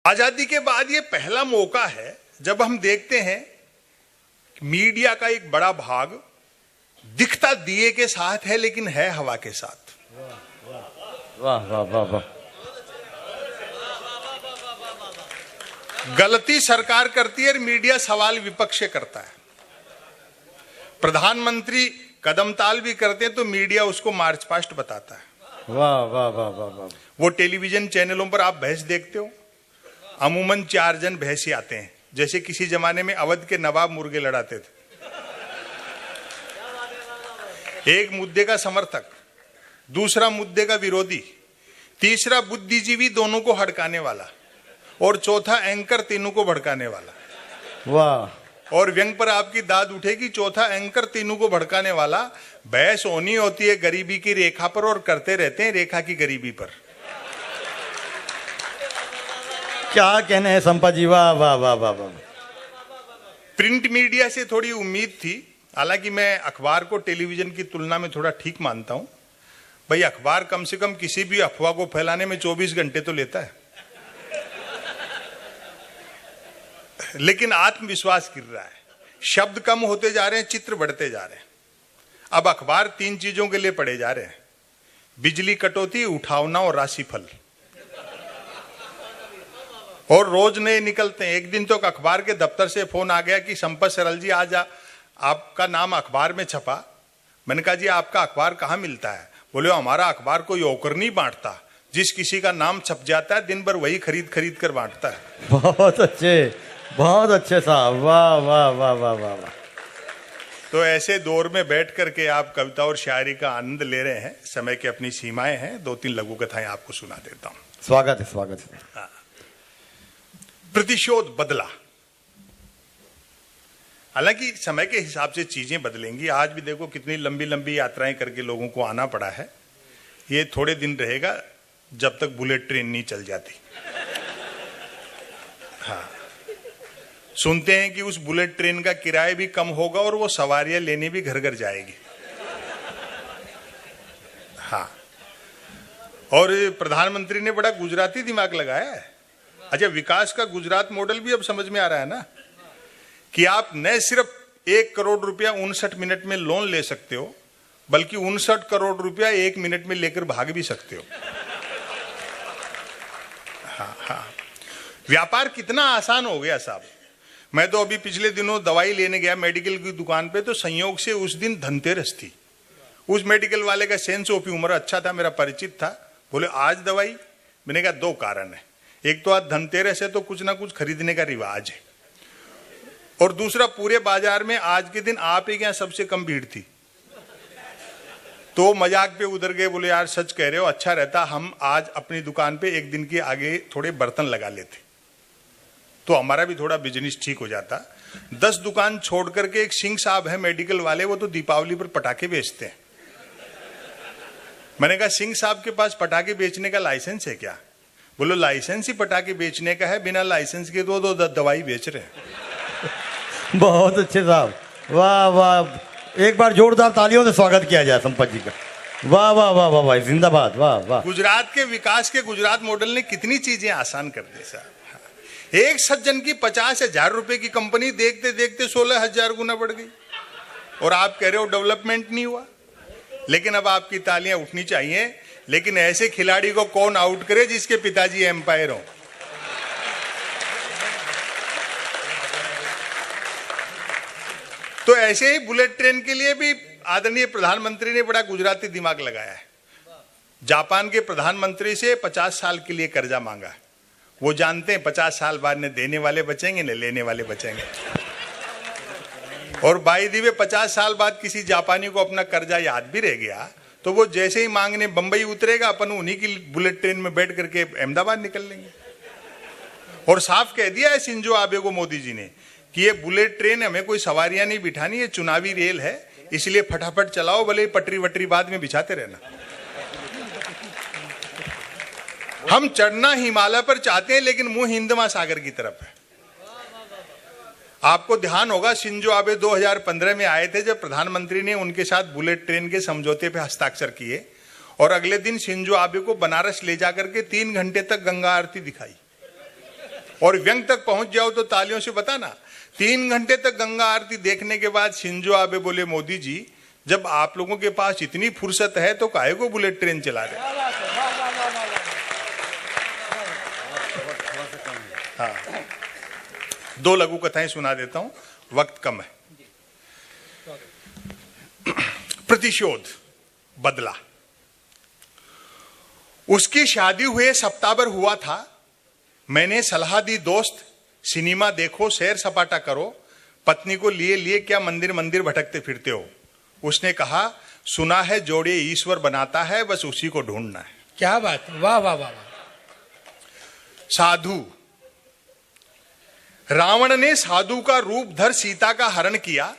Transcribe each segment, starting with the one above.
आजादी के बाद ये पहला मौका है जब हम देखते हैं मीडिया का एक बड़ा भाग दिखता दिए के साथ है लेकिन है हवा के साथ। वाह वाह वाह वाह। गलती सरकार करती है और मीडिया सवाल विपक्ष से करता है। प्रधानमंत्री कदमताल भी करते हैं तो मीडिया उसको मार्च पास्ट बताता है। वाह वाह वाह वाह वाह। वो टेलीविजन चैनलों पर आप भैंस देखते हो, अमूमन 4 जन भैंसी आते हैं, जैसे किसी जमाने में अवध के नवाब मुर्गे लड़ाते थे। एक मुद्दे का समर्थक, दूसरा मुद्दे का विरोधी, तीसरा बुद्धिजीवी दोनों को हड़काने वाला और चौथा एंकर तीनों को भड़काने वाला। वाह। और व्यंग पर आपकी दाद उठेगी, चौथा एंकर तीनों को भड़काने वाला। बहस होनी होती है गरीबी की रेखा पर और करते रहते हैं रेखा की गरीबी पर। क्या कहने हैं संपा जी, वाह वाह वाह वाह वाह। प्रिंट मीडिया से थोड़ी उम्मीद थी, हालांकि मैं अखबार को टेलीविजन की तुलना में थोड़ा ठीक मानता हूं। भाई अखबार कम से कम किसी भी अफवाह को फैलाने में 24 घंटे तो लेता है, लेकिन आत्मविश्वास गिर रहा है। शब्द कम होते जा रहे हैं, चित्र बढ़ते जा रहे हैं। अब अखबार 3 चीजों के लिए पढ़े जा रहे हैं: बिजली कटौती, उठावना और राशिफल। और रोज नए निकलते हैं। एक दिन तो अखबार के दफ्तर से फोन आ गया कि संपत सरल जी आज आपका नाम अखबार में छपा। मैंने कहा जी आपका अखबार कहाँ मिलता है? बोले हमारा अखबार कोई होकर नहीं बांटता, जिस किसी का नाम छप जाता है दिन भर वही खरीद खरीद कर बांटता है। बहुत अच्छे साहब, वाह वाह वाह वाह वाह वाह। तो ऐसे दौर में बैठ करके आप कविता और शायरी का आनंद ले रहे हैं। समय की अपनी सीमाएं हैं, 2-3 लघु कथाएं आपको सुना देता हूं। स्वागत है, स्वागत है। हाँ। प्रतिशोध बदला। हालांकि समय के हिसाब से चीजें बदलेंगी। आज भी देखो कितनी लंबी लंबी यात्राएं करके लोगों को आना पड़ा है। ये थोड़े दिन रहेगा जब तक बुलेट ट्रेन नहीं चल जाती। हाँ, सुनते हैं कि उस बुलेट ट्रेन का किराया भी कम होगा और वो सवारियां लेने भी घर घर जाएगी। हाँ, और प्रधानमंत्री ने बड़ा गुजराती दिमाग लगाया है। अच्छा, विकास का गुजरात मॉडल भी अब समझ में आ रहा है ना, कि आप न सिर्फ 1 करोड़ रुपया 59 मिनट में लोन ले सकते हो, बल्कि 59 करोड़ रुपया 1 मिनट में लेकर भाग भी सकते हो। हाँ हाँ, व्यापार कितना आसान हो गया साहब। मैं तो अभी पिछले दिनों दवाई लेने गया मेडिकल की दुकान पे, तो संयोग से उस दिन धनतेरस थी। उस मेडिकल वाले का सेंस ऑफ ह्यूमर अच्छा था, मेरा परिचित था। बोले आज दवाई? मैंने कहा 2 कारण है, एक तो आज धनतेरस है तो कुछ ना कुछ खरीदने का रिवाज है, और दूसरा पूरे बाजार में आज के दिन आप ही के यहां सबसे कम भीड़ थी। तो मजाक पे उधर गए, बोले यार सच कह रहे हो, अच्छा रहता हम आज अपनी दुकान पे एक दिन के आगे थोड़े बर्तन लगा लेते तो हमारा भी थोड़ा बिजनेस ठीक हो जाता। 10 दुकान छोड़ करके एक सिंह साहब है मेडिकल वाले, वो तो दीपावली पर पटाखे बेचते हैं। मैंने कहा सिंह साहब के पास पटाखे बेचने का लाइसेंस है क्या? बोलो लाइसेंस ही पटाखे बेचने का है, बिना लाइसेंस के तो दवाई बेच रहे हैं। बहुत अच्छे साहब, वाह वाह। एक बार जोरदार तालियों से स्वागत किया जाए संपत जी का। वाह वाह वाह वाह वाह, जिंदाबाद, वाह वाह। गुजरात के विकास के गुजरात मॉडल ने कितनी चीजें आसान कर दी साहब। एक सज्जन की 50,000 रुपए की कंपनी देखते देखते 16,000 गुना बढ़ गई, और आप कह रहे हो डेवलपमेंट नहीं हुआ। लेकिन अब आपकी तालियां उठनी चाहिए। लेकिन ऐसे खिलाड़ी को कौन आउट करे जिसके पिताजी एम्पायर हो? तो ऐसे ही बुलेट ट्रेन के लिए भी आदरणीय प्रधानमंत्री ने बड़ा गुजराती दिमाग लगाया है। जापान के प्रधानमंत्री से 50 साल के लिए कर्जा मांगा। वो जानते हैं 50 साल बाद न देने वाले बचेंगे न लेने वाले बचेंगे। और बाई दी वे 50 साल बाद किसी जापानी को अपना कर्जा याद भी रह गया तो वो जैसे ही मांगने बंबई उतरेगा, अपन उन्हीं की बुलेट ट्रेन में बैठ करके अहमदाबाद निकल लेंगे। और साफ कह दिया है शिंजो आबे को मोदी जी ने कि ये बुलेट ट्रेन हमें कोई सवारियां नहीं बिठानी, ये चुनावी रेल है, इसलिए फटाफट चलाओ, भले पटरी वटरी बाद में बिछाते रहना। हम चढ़ना हिमालय पर चाहते हैं लेकिन मुंह हिंद महासागर की तरफ है। आपको ध्यान होगा शिंजो आबे 2015 में आए थे, जब प्रधानमंत्री ने उनके साथ बुलेट ट्रेन के समझौते पे हस्ताक्षर किए, और अगले दिन शिंजो आबे को बनारस ले जाकर के 3 घंटे तक गंगा आरती दिखाई। और व्यंग तक पहुंच जाओ तो तालियों से बताना। 3 घंटे तक गंगा आरती देखने के बाद शिंजो आबे बोले, मोदी जी जब आप लोगों के पास इतनी फुर्सत है तो काहे को बुलेट ट्रेन चला रहे? हाँ, 2 लघु कथाएं सुना देता हूं, वक्त कम है। प्रतिशोध, बदला। उसकी शादी हुए सप्ताह भर हुआ था। मैंने सलाह दी, दोस्त सिनेमा देखो, सैर सपाटा करो, पत्नी को लिए लिए क्या मंदिर मंदिर भटकते फिरते हो। उसने कहा, सुना है जोड़े ईश्वर बनाता है, बस उसी को ढूंढना है। क्या बात, वाह वाह वाह। साधु, रावण ने साधु का रूप धर सीता का हरण किया।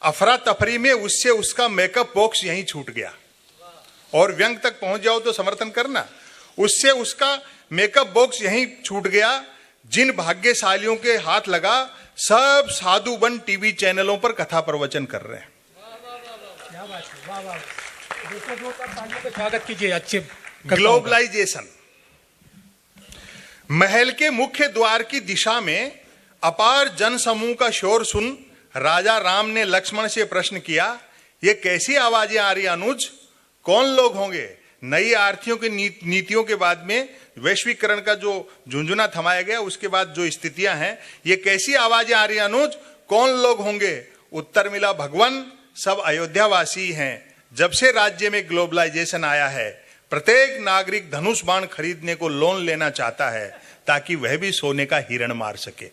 अफरा तफरी में उससे उसका मेकअप बॉक्स यहीं छूट गया। और व्यंग तक पहुंच जाओ तो समर्थन करना। उससे उसका मेकअप बॉक्स यहीं छूट गया। जिन भाग्यशालियों के हाथ लगा, सब साधु बन टीवी चैनलों पर कथा प्रवचन कर रहे हैं। क्या बात है, वाह वाह। तालियों से स्वागत कीजिए। अच्छे ग्लोबलाइजेशन। महल के मुख्य द्वार की दिशा में अपार जनसमूह का शोर सुन राजा राम ने लक्ष्मण से प्रश्न किया, ये कैसी आवाजें आ रही अनुज? कौन लोग होंगे? नई आर्थियों की नीतियों के बाद में वैश्वीकरण का जो झुंझुना थमाया गया, उसके बाद जो स्थितियां हैं, ये कैसी आवाजें आ रही अनुज? कौन लोग होंगे? उत्तर मिला, भगवान सब अयोध्यावासी हैं। जब से राज्य में ग्लोबलाइजेशन आया है, प्रत्येक नागरिक धनुष बाण खरीदने को लोन लेना चाहता है ताकि वह भी सोने का हिरण मार सके।